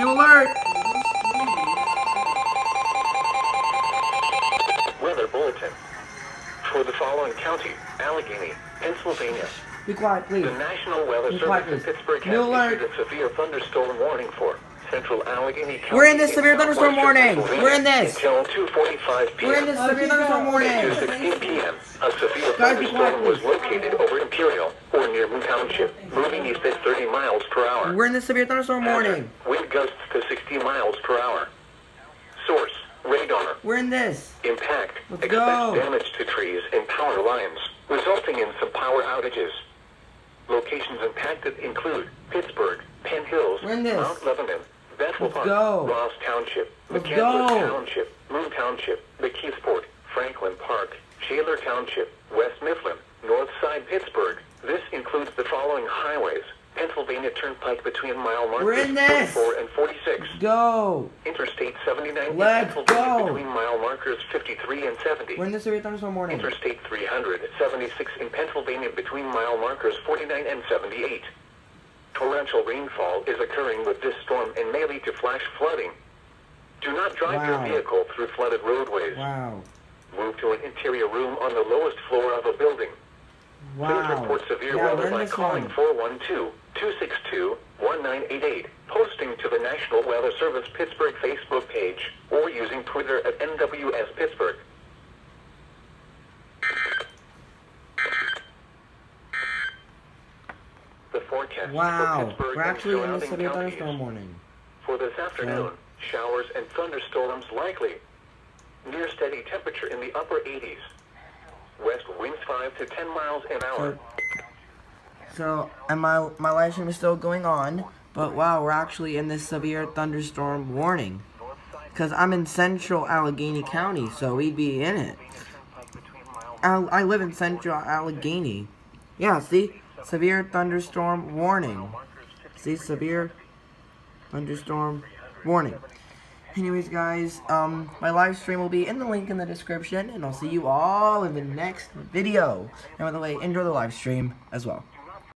alert! Weather bulletin. For the following county, Allegheny, Pennsylvania. Be quiet, please. The National Weather Be Service quiet, in please. Pittsburgh New has alert. issued a severe thunderstorm warning for Central Allegheny County. We're in this severe thunderstorm warning. Pennsylvania We're in this. Until 2:45 p.m. We're in this severe thunderstorm warning. At 2:16 p.m., a severe Guys, be quiet, thunderstorm was please. located over Imperial or near Moon Township, moving east at 30 miles per hour. We're in this severe thunderstorm warning. Wind gusts to 60 miles per hour. Source, radar. We're in this. Impact Let's expects go. damage to trees and power lines, resulting in some power outages. Locations impacted include Pittsburgh, Penn Hills, We're in this. Mount Lebanon, Bethel Let's Park, go. Ross Township, Let's McCandless go. Township, Moon Township, McKeesport, Franklin Park, Shaler Township, West Mifflin, North Side Pittsburgh. This includes the following highways: Pennsylvania Turnpike between mile We're markers in this. 44 and 46. Let's go. Interstate 79 in Let's Pennsylvania go. between mile markers 53 and 70. We're in this severe thunderstorm warning. Interstate 376 in Pennsylvania between mile markers 49 and 78. Torrential rainfall is occurring with this storm and may lead to flash flooding. Do not drive your Wow. vehicle through flooded roadways. Wow. Move to an interior room on the lowest floor of a building. Please Wow. report severe Yeah, we're weather in by this calling one. 412-262-1988, posting to the National Weather Service Pittsburgh Facebook page, or using Twitter at NWS Pittsburgh. The forecast for Wow. Pittsburgh We're and actually in this surrounding severe counties. thunderstorm warning. For this afternoon, showers and thunderstorms likely. Near steady temperature in the upper 80s. West winds 5 to 10 miles an hour. And my live stream is still going on, but wow, we're actually in this severe thunderstorm warning. Because I'm in central Allegheny County, so we'd be in it. I live in central Allegheny. Yeah, see? Severe thunderstorm warning. See, severe thunderstorm warning. Anyways, guys, my live stream will be in the link in the description, and I'll see you all in the next video. And by the way, enjoy the live stream as well.